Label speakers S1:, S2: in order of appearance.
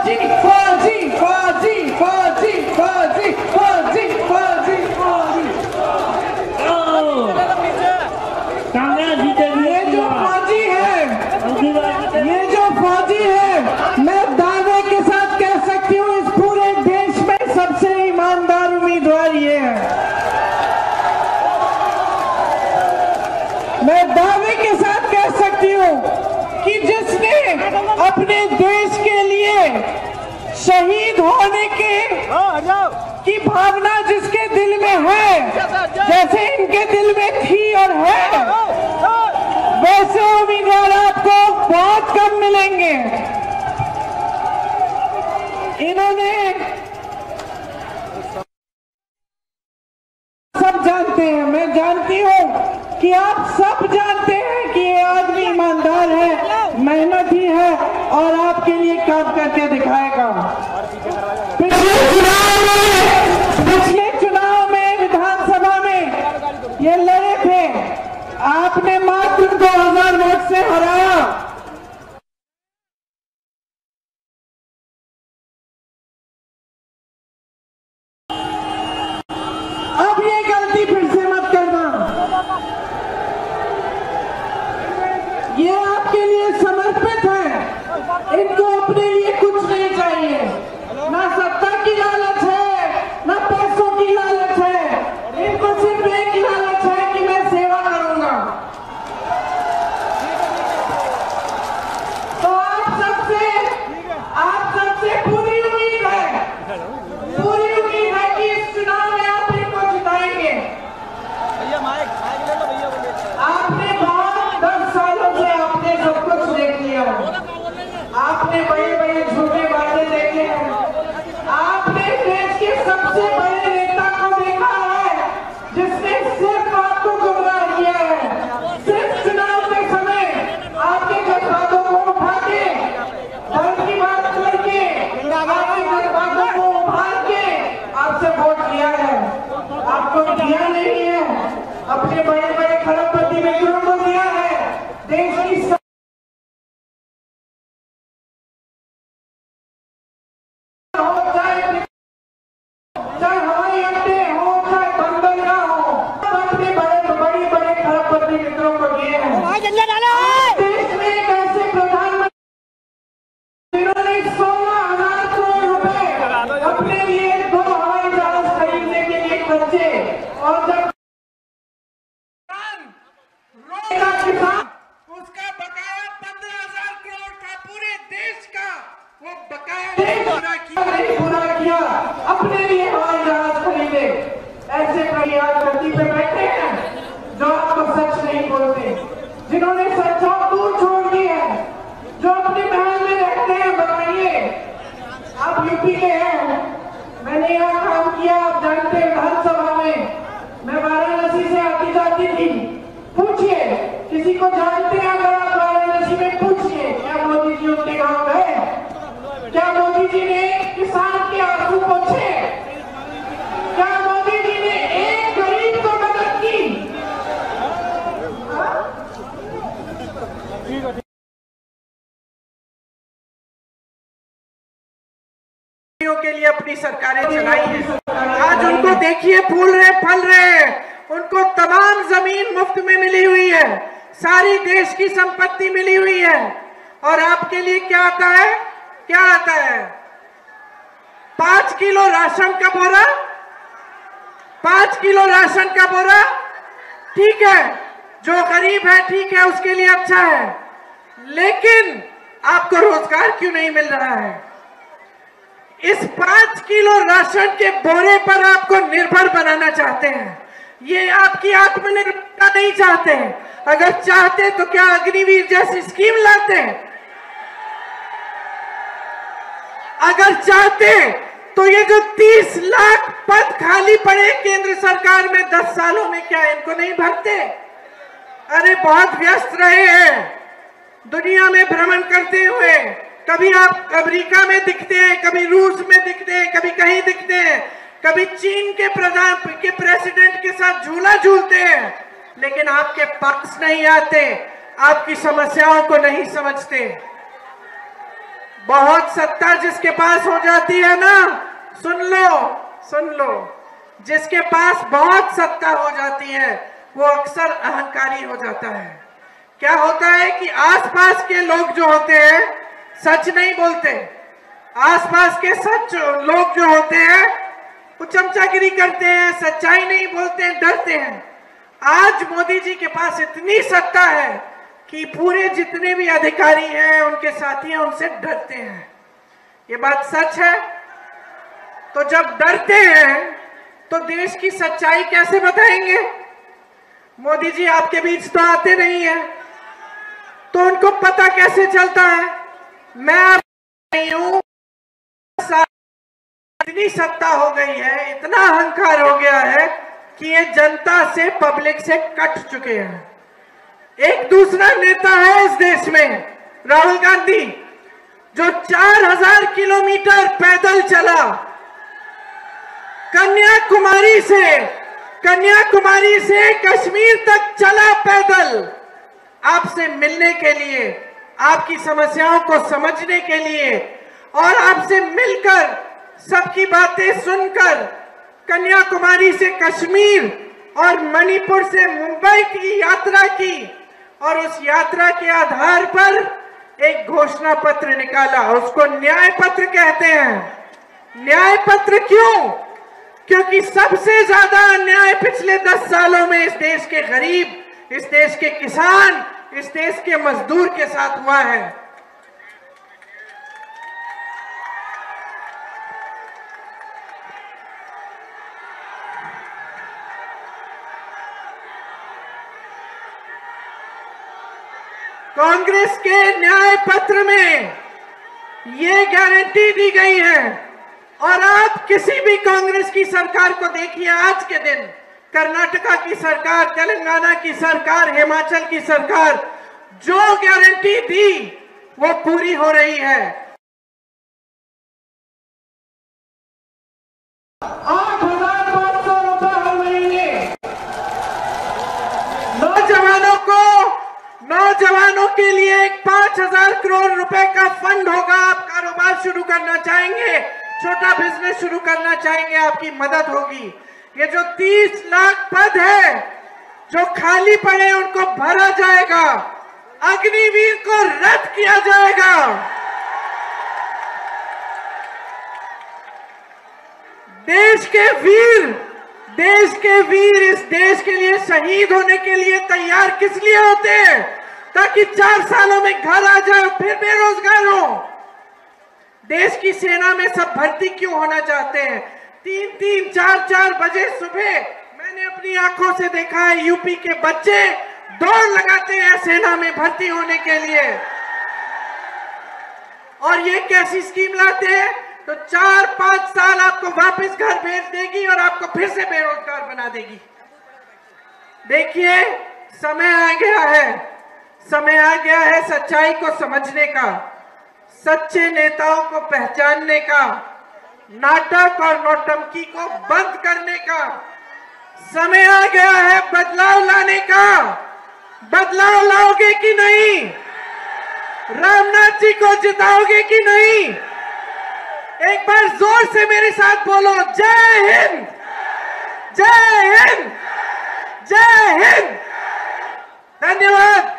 S1: फौजी फौजी फौजी फौजी फौजी फौजी फौजी फौजी ये जो फौजी है, ये जो फौजी है, मैं दावे के साथ कह सकती हूँ इस पूरे देश में सबसे ईमानदार उम्मीदवार ये है। मैं दावे के साथ कह सकती हूँ कि जिसने अपने देश के लिए शहीद होने की भावना जिसके दिल में है, जैसे इनके दिल में थी और है, वैसे उम्मीदवार आपको बहुत कम मिलेंगे। इन्होंने सब जानते हैं, मैं जानती हूं कि आप सब जानते हैं कि ये आदमी ईमानदार है, मेहनती है और आपके लिए काम करके दिखाएगा। पिछले चुनाव में विधानसभा में ये लड़े थे, आपने मात्र 2000 वोट से हराया। अब ये गलती फिर से मत करना। ये आपके लिए समर्पित है, इनको अपने लिए कुछ नहीं चाहिए, ना सत्ता की लालच है, ना पैसों की लालच है, इनको सिर्फ एक लालच है कि मैं सेवा करूंगा। तो आप सबसे पूरी उम्मीद है कि इस चुनाव में आप इनको जिताएंगे। आपने बहुत 10 सालों से आपने सब कुछ देख लिया, आपने बड़े बड़े झूठे वादे देखे हैं, आपने देश के सबसे बड़े नेता को देखा है जिसने सिर्फ आपको गुमराह किया है। सिर्फ चुनाव के समय आपके जज्बातों को उठा के, धर्म की बात करके, आपके जज्बातों को उभार के आपसे वोट लिया है। आपको दिया नहीं है, अपने बड़े बड़े खरबपति मित्रों को दिया है। देश की चाहे हवाई अड्डे हो, चाहे बंदरगाह हो, अपने बड़े खरबपति मित्रों को दिए हैं। देश में एक ऐसे प्रधानमंत्री जिन्होंने 16,000 करोड़ रुपए अपने लिए 2 हवाई जहाज खरीदने के लिए खर्चे, और जब किसान उसका बकाया 15,000 करोड़ था पूरे देश का, वो बकाया नहीं पूरा किया, अपने लिए हवाई जहाज खरीदे। ऐसे प्रयास धरती पे बैठे हैं जो आपको सच नहीं बोलते, जिन्होंने सच्चाई दूर छोड़ दी है, जो अपने महल में रहते हैं। बताइए, आप यूपी के हैं, मैंने यहाँ काम किया, आप जानते हैं। विधानसभा में मैं वाराणसी से आती जाती थी। पूछिए, किसी को जानते हैं अगर आप वाराणसी में, पूछिए क्या मोदी जी उनके गांव गए? क्या मोदी जी ने किसान के आंसू पोंछे? क्या मोदी जी ने एक गरीब को मदद की? के लिए अपनी सरकारें चलाई है। आज उनको देखिए, फूल रहे, फल रहे, उनको तमाम जमीन मुफ्त में मिली हुई है, सारी देश की संपत्ति मिली हुई है। और आपके लिए क्या आता है? क्या आता है? 5 किलो राशन का बोरा, 5 किलो राशन का बोरा। ठीक है, जो गरीब है ठीक है, उसके लिए अच्छा है, लेकिन आपको रोजगार क्यों नहीं मिल रहा है? इस 5 किलो राशन के बोरे पर आपको निर्भर बनाना चाहते हैं। ये आपकी आत्मनिर्भरता नहीं चाहते। अगर चाहते तो क्या अग्निवीर जैसी स्कीम लाते? अगर चाहते तो ये जो 30 लाख पद खाली पड़े केंद्र सरकार में 10 सालों में, क्या इनको नहीं भरते? अरे बहुत व्यस्त रहे हैं दुनिया में भ्रमण करते हुए। कभी आप अमेरिका में दिखते हैं, कभी रूस में दिखते हैं, कभी कहीं दिखते हैं, कभी चीन के प्रेसिडेंट के साथ झूला झूलते हैं, लेकिन आपके पास नहीं आते, आपकी समस्याओं को नहीं समझते। बहुत सत्ता जिसके पास हो जाती है ना, सुन लो, जिसके पास बहुत सत्ता हो जाती है वो अक्सर अहंकारी हो जाता है। क्या होता है कि आसपास के लोग जो होते हैं सच नहीं बोलते, आसपास के लोग जो होते हैं वो चमचागिरी करते हैं, सच्चाई नहीं बोलते हैं, डरते हैं। आज मोदी जी के पास इतनी सत्ता है कि पूरे जितने भी अधिकारी हैं, उनके साथी हैं, उनसे डरते हैं। ये बात सच है। तो जब डरते हैं तो देश की सच्चाई कैसे बताएंगे? मोदी जी आपके बीच तो आते नहीं है, तो उनको पता कैसे चलता है? मैं आप नहीं हूं, इतनी सत्ता हो गई है, इतना अहंकार हो गया है कि ये जनता से, पब्लिक से कट चुके हैं। एक दूसरा नेता है इस देश में, राहुल गांधी, जो 4000 किलोमीटर पैदल चला, कन्याकुमारी से कश्मीर तक चला पैदल, आपसे मिलने के लिए, आपकी समस्याओं को समझने के लिए और आपसे मिलकर, सबकी बातें सुनकर, कन्याकुमारी से कश्मीर और मणिपुर से मुंबई की यात्रा की और उस यात्रा के आधार पर एक घोषणा पत्र निकाला। उसको न्याय पत्र कहते हैं। न्याय पत्र क्यों? क्योंकि सबसे ज्यादा अन्याय पिछले 10 सालों में इस देश के गरीब, इस देश के किसान, इस देश के मजदूर के साथ हुआ है। कांग्रेस के न्याय पत्र में ये गारंटी दी गई है, और आप किसी भी कांग्रेस की सरकार को देखिए आज के दिन, कर्नाटका की सरकार, तेलंगाना की सरकार, हिमाचल की सरकार, जो गारंटी दी वो पूरी हो रही है। 8,500 रुपए हर महीने नौजवानों के लिए एक 5,000 करोड़ रुपए का फंड होगा। आप कारोबार शुरू करना चाहेंगे, छोटा बिजनेस शुरू करना चाहेंगे, आपकी मदद होगी। ये जो 30 लाख पद है जो खाली पड़े, उनको भरा जाएगा, अग्निवीर को रद्द किया जाएगा। देश के वीर इस देश के लिए शहीद होने के लिए तैयार किस लिए होते हैं? ताकि 4 सालों में घर आ जाए, फिर बेरोजगार हो। देश की सेना में सब भर्ती क्यों होना चाहते हैं? 3-3, 4-4 बजे सुबह मैंने अपनी आंखों से देखा है, यूपी के बच्चे दौड़ लगाते हैं सेना में भर्ती होने के लिए। और ये कैसी स्कीम लाते हैं? तो 4-5 साल आपको वापस घर भेज देगी और आपको फिर से बेरोजगार बना देगी। देखिए, समय आ गया है सच्चाई को समझने का, सच्चे नेताओं को पहचानने का, नाटक और नौटंकी को बंद करने का। समय आ गया है बदलाव लाने का। बदलाव लाओगे कि नहीं? रामनाथ जी को जिताओगे कि नहीं? एक बार जोर से मेरे साथ बोलो, जय हिंद, जय हिंद, जय हिंद। धन्यवाद।